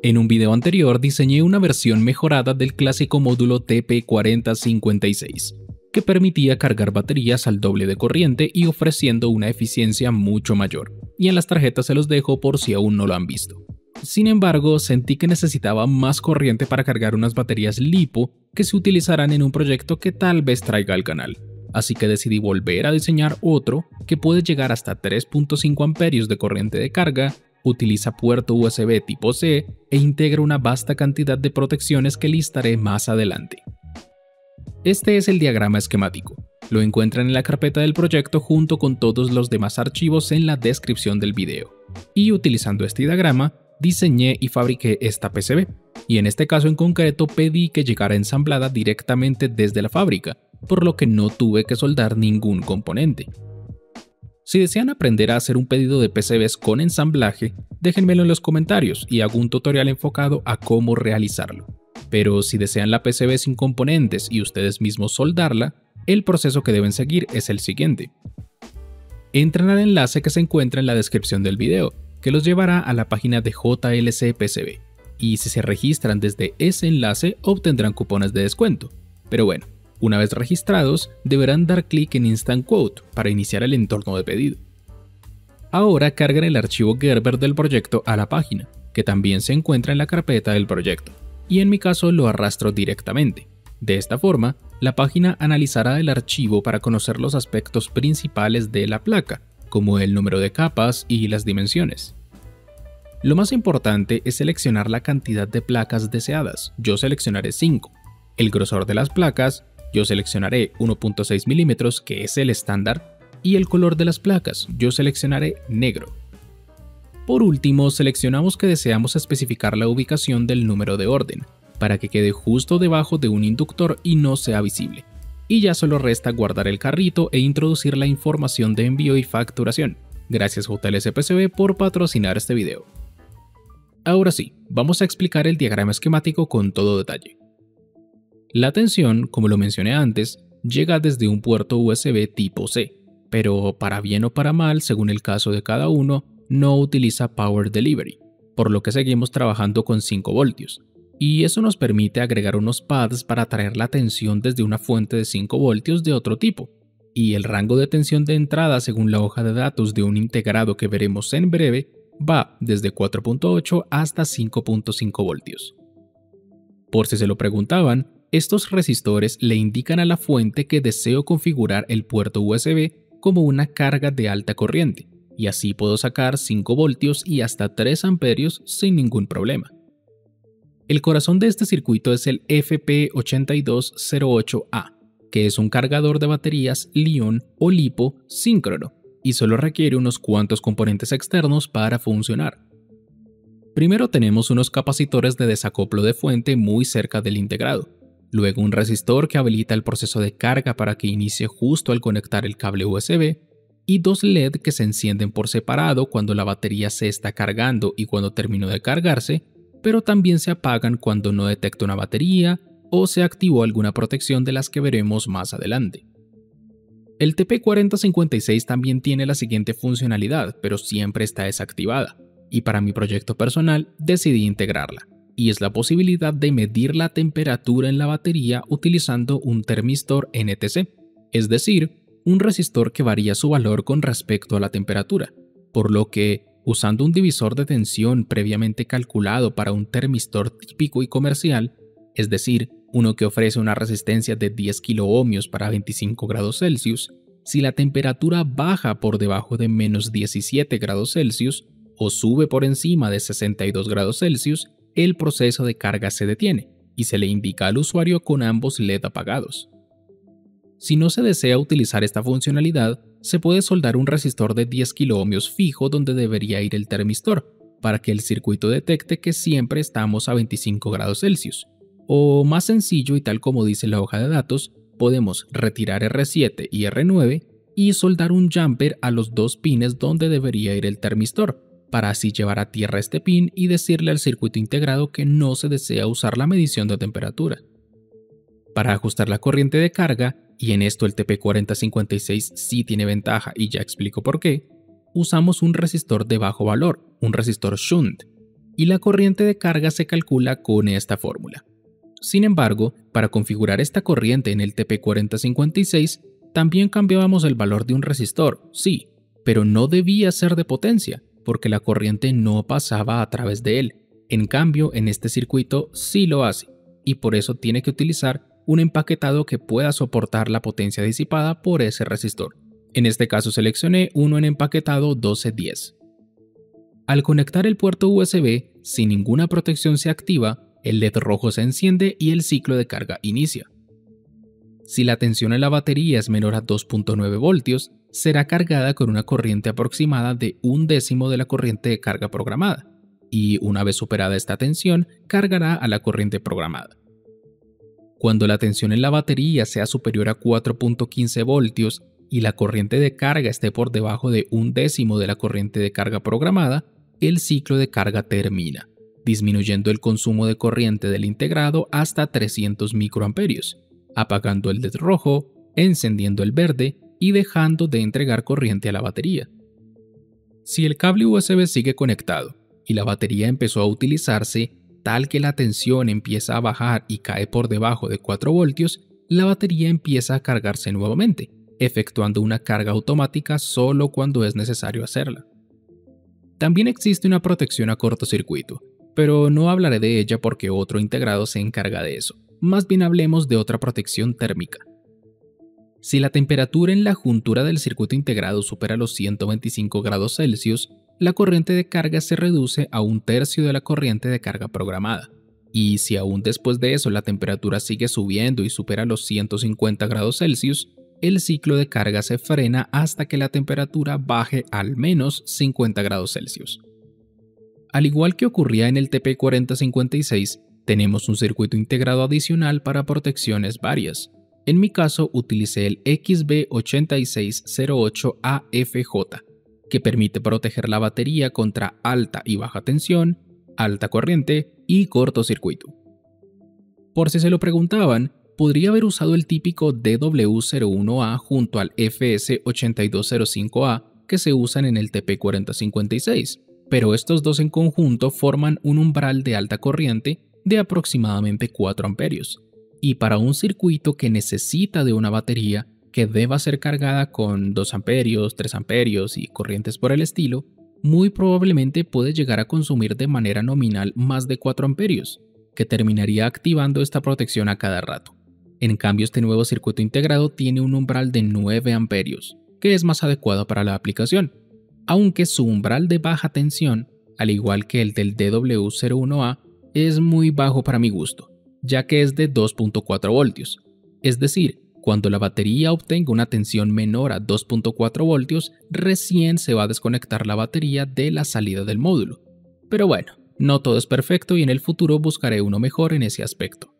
En un video anterior diseñé una versión mejorada del clásico módulo TP4056, que permitía cargar baterías al doble de corriente y ofreciendo una eficiencia mucho mayor, y en las tarjetas se los dejo por si aún no lo han visto. Sin embargo, sentí que necesitaba más corriente para cargar unas baterías LiPo que se utilizarán en un proyecto que tal vez traiga al canal, así que decidí volver a diseñar otro que puede llegar hasta 3.5 amperios de corriente de carga, utiliza puerto USB tipo C e integra una vasta cantidad de protecciones que listaré más adelante. Este es el diagrama esquemático. Lo encuentran en la carpeta del proyecto junto con todos los demás archivos en la descripción del video. Y utilizando este diagrama, diseñé y fabriqué esta PCB, y en este caso en concreto pedí que llegara ensamblada directamente desde la fábrica, por lo que no tuve que soldar ningún componente. Si desean aprender a hacer un pedido de PCBs con ensamblaje, déjenmelo en los comentarios y hago un tutorial enfocado a cómo realizarlo. Pero si desean la PCB sin componentes y ustedes mismos soldarla, el proceso que deben seguir es el siguiente. Entran al enlace que se encuentra en la descripción del video, que los llevará a la página de JLC PCB, y si se registran desde ese enlace obtendrán cupones de descuento. Pero bueno, una vez registrados, deberán dar clic en Instant Quote para iniciar el entorno de pedido. Ahora cargan el archivo Gerber del proyecto a la página, que también se encuentra en la carpeta del proyecto, y en mi caso lo arrastro directamente. De esta forma, la página analizará el archivo para conocer los aspectos principales de la placa, como el número de capas y las dimensiones. Lo más importante es seleccionar la cantidad de placas deseadas. Yo seleccionaré 5. El grosor de las placas, yo seleccionaré 1.6 milímetros, que es el estándar, y el color de las placas, yo seleccionaré negro. Por último, seleccionamos que deseamos especificar la ubicación del número de orden, para que quede justo debajo de un inductor y no sea visible. Y ya solo resta guardar el carrito e introducir la información de envío y facturación. Gracias JLC PCB por patrocinar este video. Ahora sí, vamos a explicar el diagrama esquemático con todo detalle. La tensión, como lo mencioné antes, llega desde un puerto USB tipo C, pero para bien o para mal, según el caso de cada uno, no utiliza Power Delivery, por lo que seguimos trabajando con 5 voltios. Y eso nos permite agregar unos pads para traer la tensión desde una fuente de 5 voltios de otro tipo, y el rango de tensión de entrada según la hoja de datos de un integrado que veremos en breve va desde 4.8 hasta 5.5 voltios. Por si se lo preguntaban, estos resistores le indican a la fuente que deseo configurar el puerto USB como una carga de alta corriente, y así puedo sacar 5 voltios y hasta 3 amperios sin ningún problema. El corazón de este circuito es el FP8208A, que es un cargador de baterías Li-ion o LiPo síncrono, y solo requiere unos cuantos componentes externos para funcionar. Primero tenemos unos capacitores de desacoplo de fuente muy cerca del integrado, luego un resistor que habilita el proceso de carga para que inicie justo al conectar el cable USB, y 2 LED que se encienden por separado cuando la batería se está cargando y cuando terminó de cargarse, pero también se apagan cuando no detecta una batería o se activó alguna protección de las que veremos más adelante. El TP4056 también tiene la siguiente funcionalidad, pero siempre está desactivada, y para mi proyecto personal decidí integrarla, y es la posibilidad de medir la temperatura en la batería utilizando un termistor NTC, es decir, un resistor que varía su valor con respecto a la temperatura, por lo que, usando un divisor de tensión previamente calculado para un termistor típico y comercial, es decir, uno que ofrece una resistencia de 10 kiloohmios para 25 grados Celsius, si la temperatura baja por debajo de menos 17 grados Celsius o sube por encima de 62 grados Celsius, el proceso de carga se detiene y se le indica al usuario con ambos LED apagados. Si no se desea utilizar esta funcionalidad, se puede soldar un resistor de 10 kiloohmios fijo donde debería ir el termistor, para que el circuito detecte que siempre estamos a 25 grados Celsius. O más sencillo y tal como dice la hoja de datos, podemos retirar R7 y R9 y soldar un jumper a los 2 pines donde debería ir el termistor, para así llevar a tierra este pin y decirle al circuito integrado que no se desea usar la medición de temperatura. Para ajustar la corriente de carga, y en esto el TP4056 sí tiene ventaja y ya explico por qué, usamos un resistor de bajo valor, un resistor shunt. y la corriente de carga se calcula con esta fórmula. Sin embargo, para configurar esta corriente en el TP4056, también cambiábamos el valor de un resistor, sí, pero no debía ser de potencia, porque la corriente no pasaba a través de él. En cambio, en este circuito sí lo hace, y por eso tiene que utilizar un empaquetado que pueda soportar la potencia disipada por ese resistor. En este caso seleccioné uno en empaquetado 1210. Al conectar el puerto USB, sin ninguna protección se activa, el LED rojo se enciende y el ciclo de carga inicia. Si la tensión en la batería es menor a 2.9 voltios, será cargada con una corriente aproximada de 1/10 de la corriente de carga programada, y una vez superada esta tensión, cargará a la corriente programada. Cuando la tensión en la batería sea superior a 4.15 voltios y la corriente de carga esté por debajo de 1/10 de la corriente de carga programada, el ciclo de carga termina, disminuyendo el consumo de corriente del integrado hasta 300 microamperios, apagando el LED rojo, encendiendo el verde y dejando de entregar corriente a la batería. Si el cable USB sigue conectado y la batería empezó a utilizarse tal que la tensión empieza a bajar y cae por debajo de 4 voltios, la batería empieza a cargarse nuevamente, efectuando una carga automática solo cuando es necesario hacerla. También existe una protección a cortocircuito, pero no hablaré de ella porque otro integrado se encarga de eso. Más bien hablemos de otra protección térmica. Si la temperatura en la juntura del circuito integrado supera los 125 grados Celsius, la corriente de carga se reduce a 1/3 de la corriente de carga programada. Y si aún después de eso la temperatura sigue subiendo y supera los 150 grados Celsius, el ciclo de carga se frena hasta que la temperatura baje al menos 50 grados Celsius. Al igual que ocurría en el TP4056, tenemos un circuito integrado adicional para protecciones varias. En mi caso utilicé el XB8608AFJ, que permite proteger la batería contra alta y baja tensión, alta corriente y cortocircuito. Por si se lo preguntaban, podría haber usado el típico DW01A junto al FS8205A que se usan en el TP4056, pero estos dos en conjunto forman un umbral de alta corriente de aproximadamente 4 amperios. Y para un circuito que necesita de una batería que deba ser cargada con 2 amperios, 3 amperios y corrientes por el estilo, muy probablemente puede llegar a consumir de manera nominal más de 4 amperios, que terminaría activando esta protección a cada rato. En cambio, este nuevo circuito integrado tiene un umbral de 9 amperios, que es más adecuado para la aplicación, aunque su umbral de baja tensión, al igual que el del DW01A, es muy bajo para mi gusto, ya que es de 2.4 voltios. Es decir, cuando la batería obtenga una tensión menor a 2.4 voltios, recién se va a desconectar la batería de la salida del módulo. Pero bueno, no todo es perfecto y en el futuro buscaré uno mejor en ese aspecto.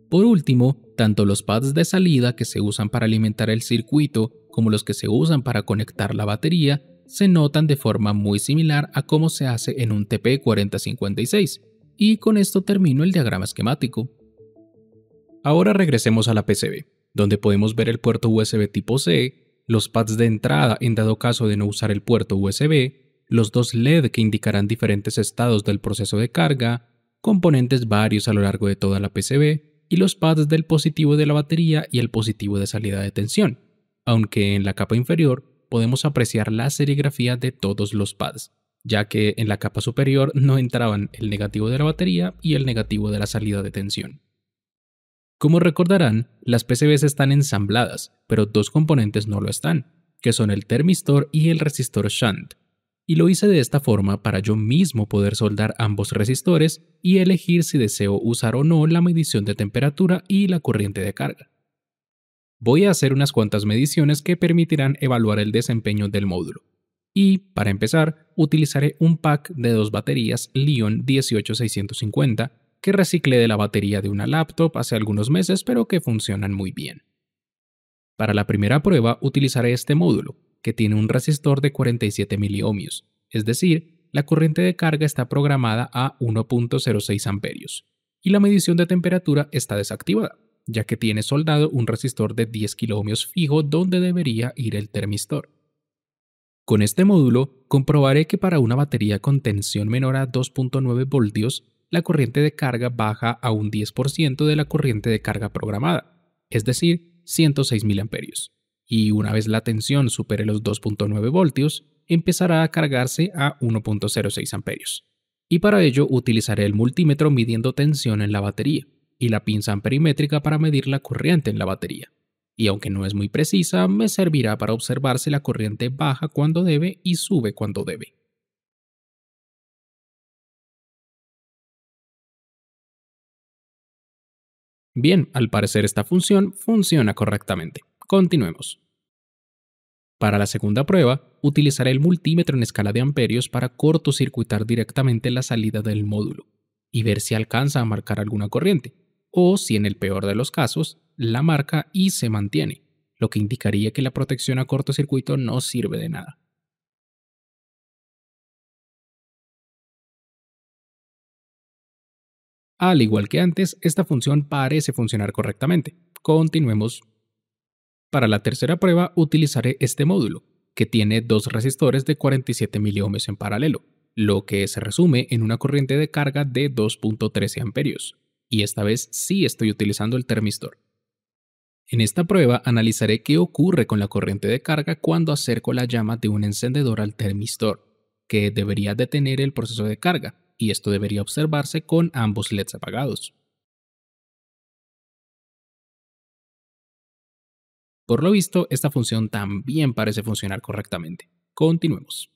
Por último, tanto los pads de salida que se usan para alimentar el circuito como los que se usan para conectar la batería se notan de forma muy similar a cómo se hace en un TP4056. Y con esto termino el diagrama esquemático. Ahora regresemos a la PCB, donde podemos ver el puerto USB tipo C, los pads de entrada en dado caso de no usar el puerto USB, los dos LED que indicarán diferentes estados del proceso de carga, componentes varios a lo largo de toda la PCB y los pads del positivo de la batería y el positivo de salida de tensión, aunque en la capa inferior podemos apreciar la serigrafía de todos los pads, ya que en la capa superior no entraban el negativo de la batería y el negativo de la salida de tensión. Como recordarán, las PCBs están ensambladas, pero dos componentes no lo están, que son el termistor y el resistor shunt. Y lo hice de esta forma para yo mismo poder soldar ambos resistores y elegir si deseo usar o no la medición de temperatura y la corriente de carga. Voy a hacer unas cuantas mediciones que permitirán evaluar el desempeño del módulo. Y, para empezar, utilizaré un pack de 2 baterías Li-ion 18650 que reciclé de la batería de una laptop hace algunos meses, pero que funcionan muy bien. Para la primera prueba utilizaré este módulo, que tiene un resistor de 47 miliohmios, es decir, la corriente de carga está programada a 1.06 amperios, y la medición de temperatura está desactivada, ya que tiene soldado un resistor de 10 kiloohmios fijo donde debería ir el termistor. Con este módulo, comprobaré que para una batería con tensión menor a 2.9 voltios, la corriente de carga baja a un 10% de la corriente de carga programada, es decir, 106 mA. Y una vez la tensión supere los 2.9 voltios, empezará a cargarse a 1.06 amperios. Y para ello utilizaré el multímetro midiendo tensión en la batería y la pinza amperimétrica para medir la corriente en la batería. Y aunque no es muy precisa, me servirá para observar si la corriente baja cuando debe y sube cuando debe. Bien, al parecer esta función funciona correctamente. Continuemos. Para la segunda prueba, utilizaré el multímetro en escala de amperios para cortocircuitar directamente la salida del módulo y ver si alcanza a marcar alguna corriente, o si en el peor de los casos, la marca y se mantiene, lo que indicaría que la protección a cortocircuito no sirve de nada. Al igual que antes, esta función parece funcionar correctamente. Continuemos. Para la tercera prueba utilizaré este módulo, que tiene dos resistores de 47 miliohmios en paralelo, lo que se resume en una corriente de carga de 2.13 amperios. Y esta vez sí estoy utilizando el termistor. En esta prueba analizaré qué ocurre con la corriente de carga cuando acerco la llama de un encendedor al termistor, que debería detener el proceso de carga, y esto debería observarse con ambos LEDs apagados. Por lo visto, esta función también parece funcionar correctamente. Continuemos.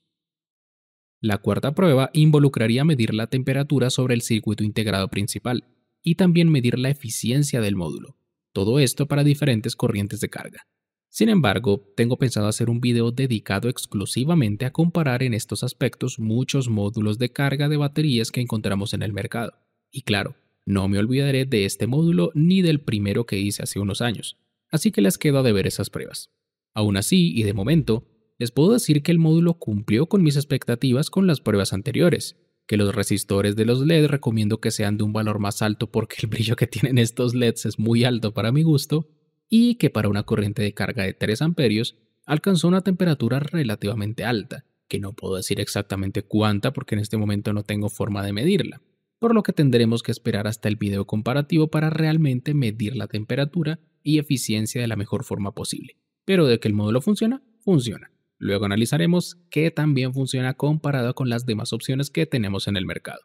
La cuarta prueba involucraría medir la temperatura sobre el circuito integrado principal y también medir la eficiencia del módulo. Todo esto para diferentes corrientes de carga. Sin embargo, tengo pensado hacer un video dedicado exclusivamente a comparar en estos aspectos muchos módulos de carga de baterías que encontramos en el mercado. Y claro, no me olvidaré de este módulo ni del primero que hice hace unos años, así que les quedo a deber esas pruebas. Aún así, y de momento, les puedo decir que el módulo cumplió con mis expectativas con las pruebas anteriores, que los resistores de los LED recomiendo que sean de un valor más alto porque el brillo que tienen estos LEDs es muy alto para mi gusto, y que para una corriente de carga de 3 amperios alcanzó una temperatura relativamente alta, que no puedo decir exactamente cuánta porque en este momento no tengo forma de medirla, por lo que tendremos que esperar hasta el video comparativo para realmente medir la temperatura y eficiencia de la mejor forma posible. Pero de que el módulo funciona, funciona. Luego analizaremos qué tan bien funciona comparado con las demás opciones que tenemos en el mercado.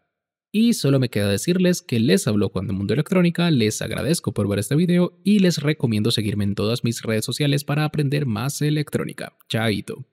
Y solo me queda decirles que les habló Juan de Mundo Electrónica, les agradezco por ver este video y les recomiendo seguirme en todas mis redes sociales para aprender más electrónica. Chaito.